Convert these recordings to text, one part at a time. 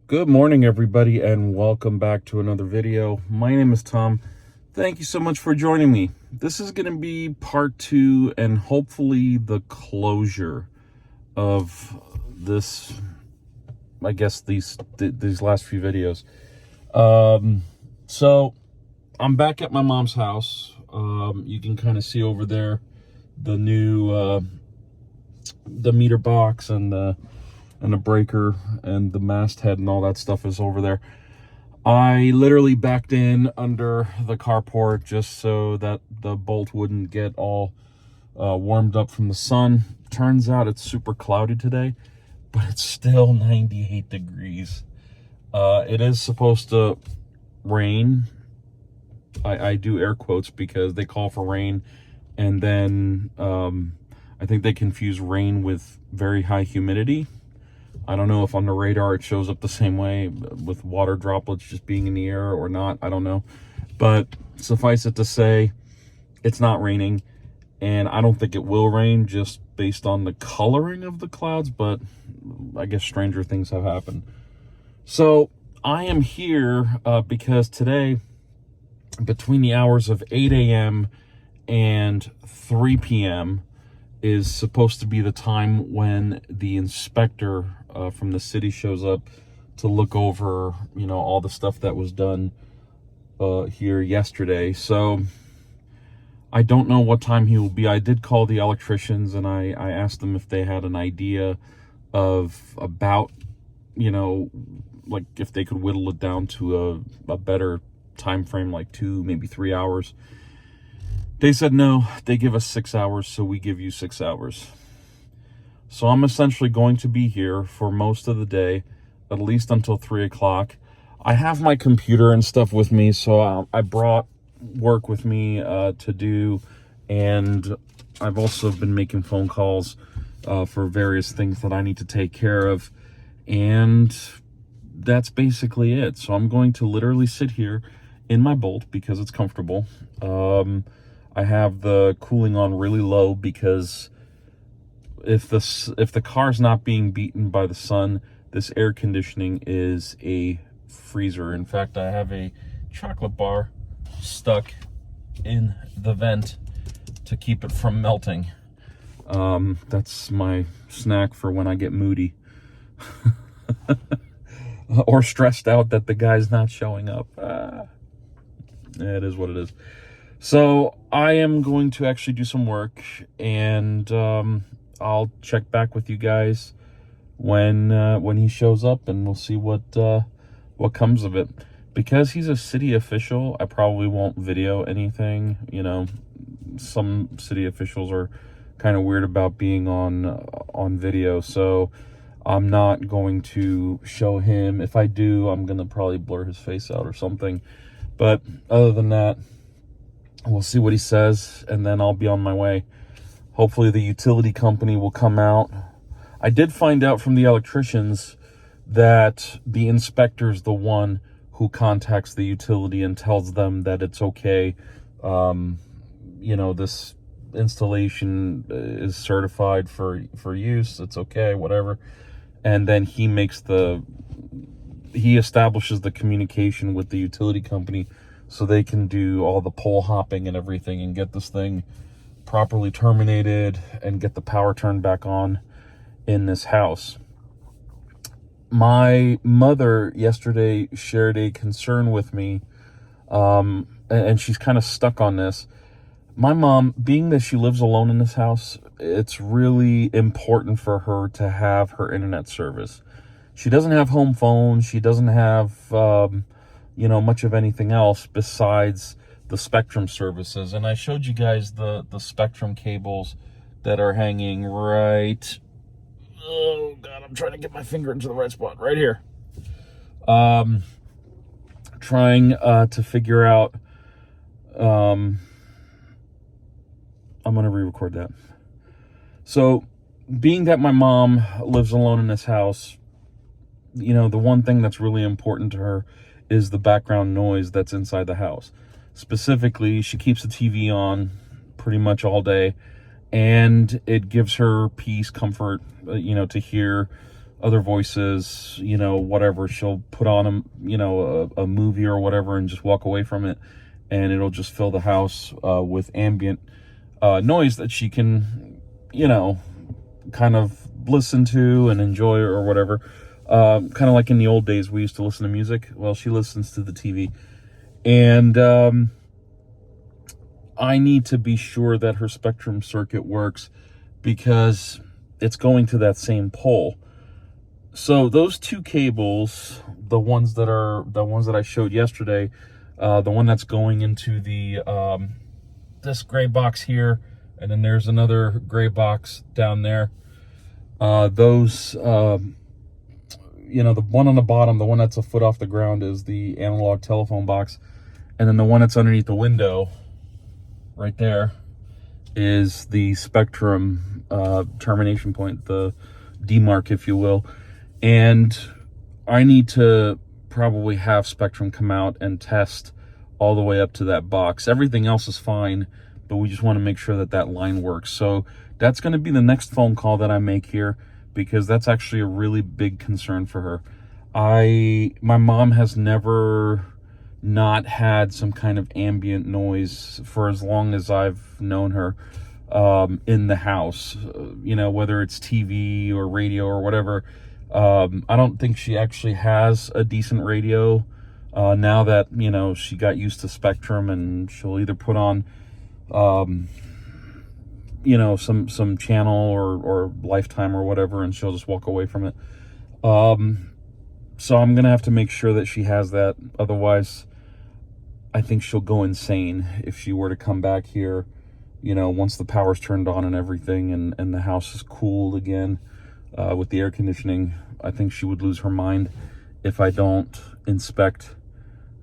Good morning, everybody, and welcome back to another video. My name is Tom. Thank you so much for joining me. This is going to be part 2 and hopefully the closure of this, I guess, these last few videos. So I'm back at my mom's house. You can kind of see over there the new the meter box and the breaker and the masthead and all that stuff is over there. I literally backed in under the carport just so that the bolt wouldn't get all warmed up from the sun. Turns out it's super cloudy today, but it's still 98 degrees. It is supposed to rain. I do air quotes because they call for rain, and then I think they confuse rain with very high humidity. I don't know if on the radar it shows up the same way with water droplets just being in the air or not. I don't know. But suffice it to say, it's not raining. And I don't think it will rain just based on the coloring of the clouds. But I guess stranger things have happened. So I am here because today, between the hours of 8 a.m. and 3 p.m., is supposed to be the time when the inspector from the city shows up to look over, all the stuff that was done here yesterday. So I don't know what time he will be. I did call the electricians and I asked them if they had an idea of about, like if they could whittle it down to a better time frame, like 2, maybe 3 hours. They said no, they give us 6 hours, so we give you 6 hours. So I'm essentially going to be here for most of the day, at least until 3 o'clock. I have my computer and stuff with me, so I brought work with me to do, and I've also been making phone calls for various things that I need to take care of, and that's basically it. So I'm going to literally sit here in my Bolt because it's comfortable. I have the cooling on really low because if the car's not being beaten by the sun, this air conditioning is a freezer. In fact, I have a chocolate bar stuck in the vent to keep it from melting. That's my snack for when I get moody or stressed out that the guy's not showing up. It is what it is. So I am going to actually do some work, and I'll check back with you guys when he shows up, and we'll see what comes of it. Because he's a city official, I probably won't video anything. Some city officials are kind of weird about being on video, so I'm not going to show him. If I do, I'm gonna probably blur his face out or something. But other than that, we'll see what he says, and then I'll be on my way. Hopefully the utility company will come out. I did find out from the electricians that the inspector's the one who contacts the utility and tells them that it's okay. This installation is certified for use. It's okay, whatever. And then he establishes the communication with the utility company so they can do all the pole hopping and everything and get this thing properly terminated and get the power turned back on in this house. My mother yesterday shared a concern with me, and she's kind of stuck on this. My mom, being that she lives alone in this house, it's really important for her to have her internet service. She doesn't have home phone. She doesn't have much of anything else besides the Spectrum services. And I showed you guys the Spectrum cables that are hanging right, oh god, I'm trying to get my finger into the right spot, right here. Trying to figure out, I'm gonna re-record that. So being that my mom lives alone in this house, the one thing that's really important to her is the background noise that's inside the house. Specifically, she keeps the TV on pretty much all day, and it gives her peace, comfort, to hear other voices, you know, whatever. She'll put on a movie or whatever and just walk away from it, and it'll just fill the house with ambient noise that she can, you know, kind of listen to and enjoy or whatever. Kind of like in the old days, we used to listen to music. Well, she listens to the TV. And I need to be sure that her Spectrum circuit works, because it's going to that same pole. So those two cables, the ones that I showed yesterday, the one that's going into the this gray box here, and then there's another gray box down there. Those, you know, the one on the bottom, the one that's a foot off the ground, is the analog telephone box, and then the one that's underneath the window, right there, is the Spectrum termination point, the demarc, if you will. And I need to probably have Spectrum come out and test all the way up to that box. Everything else is fine, but we just want to make sure that that line works. So that's going to be the next phone call that I make here, because that's actually a really big concern for her. My mom has never not had some kind of ambient noise for as long as I've known her in the house, you know, whether it's TV or radio or whatever. I don't think she actually has a decent radio now that, you know, she got used to Spectrum, and she'll either put on you know, some channel or Lifetime or whatever, and she'll just walk away from it. So I'm gonna have to make sure that she has that. Otherwise, I think she'll go insane if she were to come back here, you know, once the power's turned on and everything, and the house is cooled again with the air conditioning. I think she would lose her mind if I don't inspect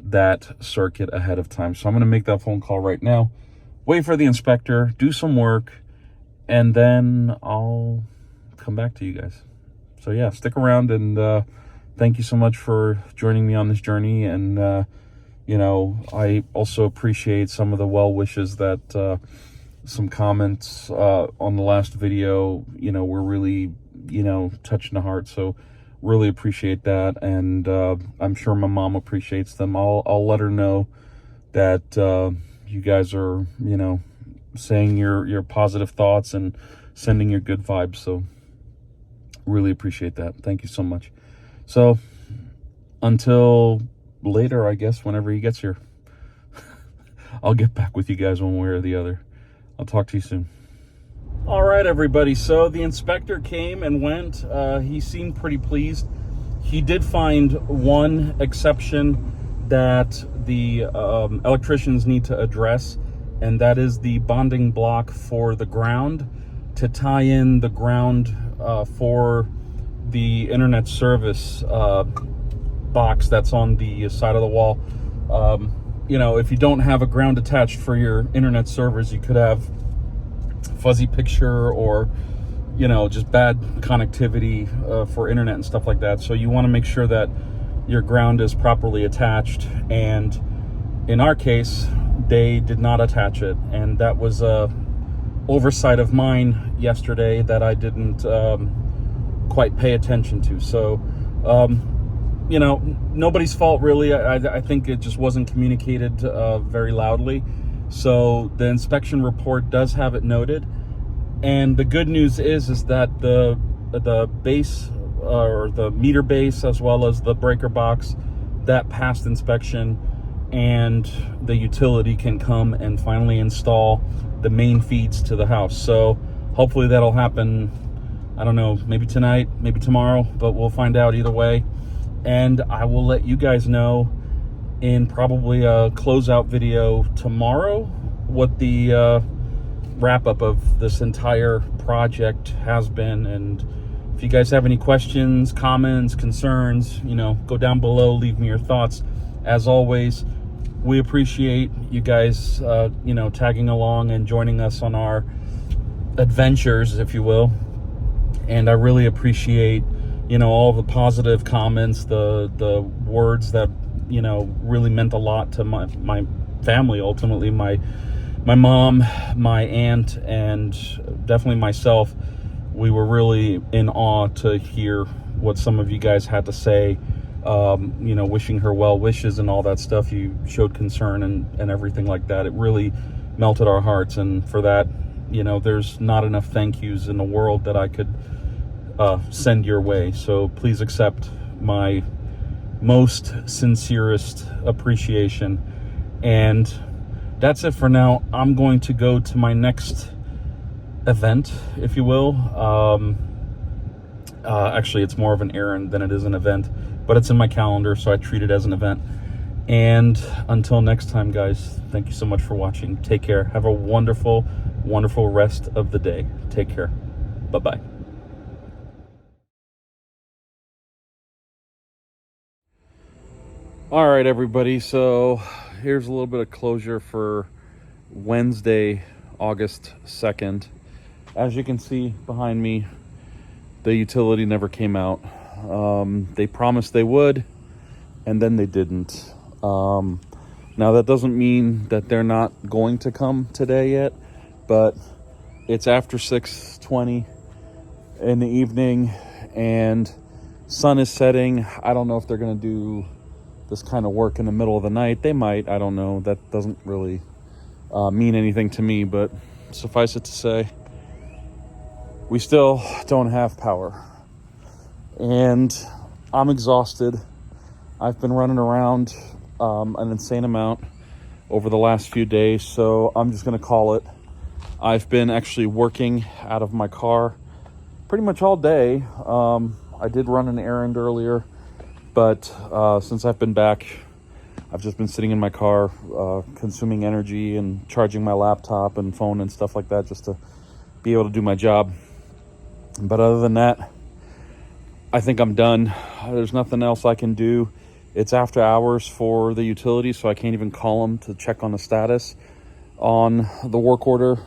that circuit ahead of time. So I'm going to make that phone call right now, wait for the inspector, do some work, and then I'll come back to you guys. So yeah, stick around, and thank you so much for joining me on this journey. And you know, I also appreciate some of the well wishes that some comments on the last video, you know, were really, you know, touching the heart. So really appreciate that, and I'm sure my mom appreciates them. I'll let her know that you guys are, you know, saying your positive thoughts and sending your good vibes. So really appreciate that. Thank you so much. So until later, I guess, whenever he gets here, I'll get back with you guys one way or the other. I'll talk to you soon. All right, everybody. So the inspector came and went. He seemed pretty pleased. He did find one exception that the electricians need to address, and that is the bonding block for the ground, to tie in the ground for the internet service box that's on the side of the wall. You know, if you don't have a ground attached for your internet servers, you could have fuzzy picture or, you know, just bad connectivity for internet and stuff like that. So you want to make sure that your ground is properly attached, and in our case, they did not attach it, and that was a oversight of mine yesterday that I didn't quite pay attention to. So you know, nobody's fault really. I think it just wasn't communicated very loudly. So the inspection report does have it noted, and the good news is that the base or the meter base, as well as the breaker box, that passed inspection, and the utility can come and finally install the main feeds to the house. So hopefully that'll happen, I don't know, maybe tonight, maybe tomorrow, but we'll find out either way. And I will let you guys know in probably a closeout video tomorrow what the wrap up of this entire project has been. And if you guys have any questions, comments, concerns, you know, go down below, leave me your thoughts. As always, we appreciate you guys, you know, tagging along and joining us on our adventures, if you will. And I really appreciate, you know, all the positive comments, the words that, you know, really meant a lot to my family, ultimately my mom, my aunt, and definitely myself. We were really in awe to hear what some of you guys had to say, you know, wishing her well wishes and all that stuff. You showed concern and everything like that. It really melted our hearts, and for that, you know, there's not enough thank yous in the world that I could send your way. So please accept my most sincerest appreciation. And that's it for now. I'm going to go to my next event, if you will. Actually, it's more of an errand than it is an event, but it's in my calendar, so I treat it as an event. And until next time, guys, thank you so much for watching. Take care. Have a wonderful, wonderful rest of the day. Take care. Bye-bye. All right, everybody. So here's a little bit of closure for Wednesday, August 2nd. As you can see behind me, the utility never came out. They promised they would, and then they didn't. Now that doesn't mean that they're not going to come today yet, but it's after 6:20 in the evening and sun is setting. I don't know if they're going to do this kind of work in the middle of the night. They might, I don't know. That doesn't really mean anything to me, but suffice it to say, we still don't have power. And I'm exhausted. I've been running around an insane amount over the last few days, so I'm just going to call it. I've been actually working out of my car pretty much all day. I did run an errand earlier, but since I've been back, I've just been sitting in my car, consuming energy and charging my laptop and phone and stuff like that just to be able to do my job. But other than that, I think I'm done. There's nothing else I can do. It's after hours for the utility, so I can't even call them to check on the status on the work order.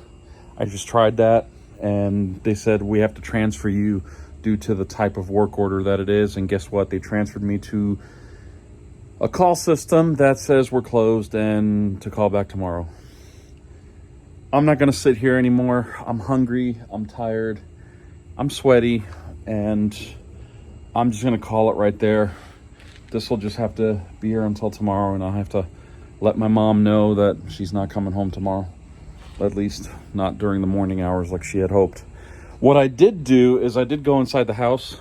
I just tried that, and they said we have to transfer you due to the type of work order that it is. And guess what? They transferred me to a call system that says we're closed and to call back tomorrow. I'm not going to sit here anymore. I'm hungry. I'm tired. I'm sweaty, and I'm just going to call it right there. This will just have to be here until tomorrow, and I'll have to let my mom know that she's not coming home tomorrow. At least not during the morning hours like she had hoped. What I did do is I did go inside the house.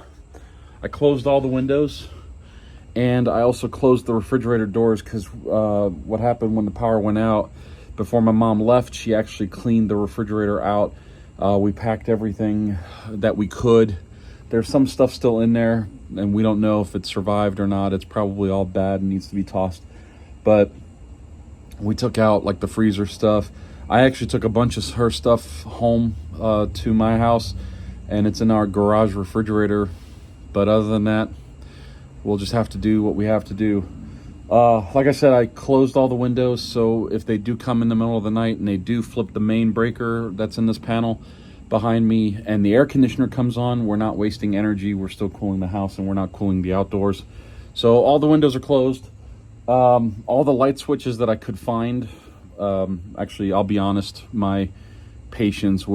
I closed all the windows, and I also closed the refrigerator doors because what happened when the power went out, before my mom left, she actually cleaned the refrigerator out. We packed everything that we could. There's some stuff still in there, and we don't know if it survived or not. It's probably all bad and needs to be tossed. But we took out like the freezer stuff. I actually took a bunch of her stuff home to my house, and it's in our garage refrigerator. But other than that, we'll just have to do what we have to do. Like I said, I closed all the windows, so if they do come in the middle of the night and they do flip the main breaker that's in this panel behind me and the air conditioner comes on, we're not wasting energy. We're still cooling the house, and we're not cooling the outdoors. So all the windows are closed. All the light switches that I could find, actually, I'll be honest, my patience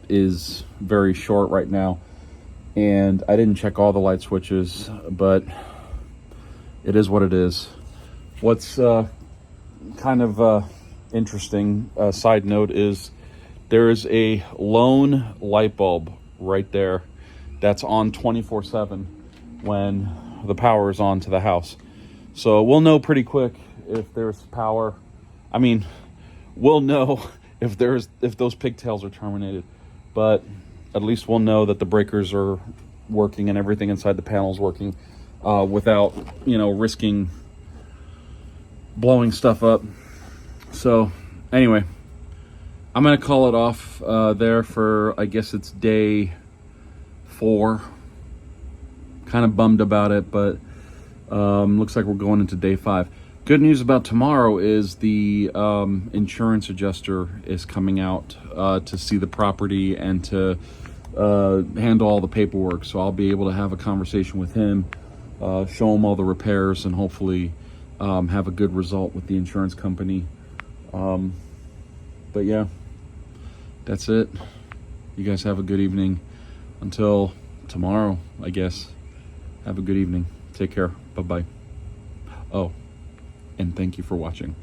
is very short right now, and I didn't check all the light switches, but it is what it is. What's kind of interesting side note is there is a lone light bulb right there that's on 24/7 when the power is on to the house. So we'll know pretty quick if there's power. I mean, we'll know if those pigtails are terminated, but at least we'll know that the breakers are working and everything inside the panel is working without, risking blowing stuff up. So anyway, I'm going to call it off there for, I guess it's day 4. Kind of bummed about it, but looks like we're going into day 5. Good news about tomorrow is the insurance adjuster is coming out to see the property and to handle all the paperwork. So I'll be able to have a conversation with him, show him all the repairs, and hopefully have a good result with the insurance company. But yeah, that's it. You guys have a good evening. Until tomorrow, I guess. Have a good evening. Take care. Bye-bye. Oh, and thank you for watching.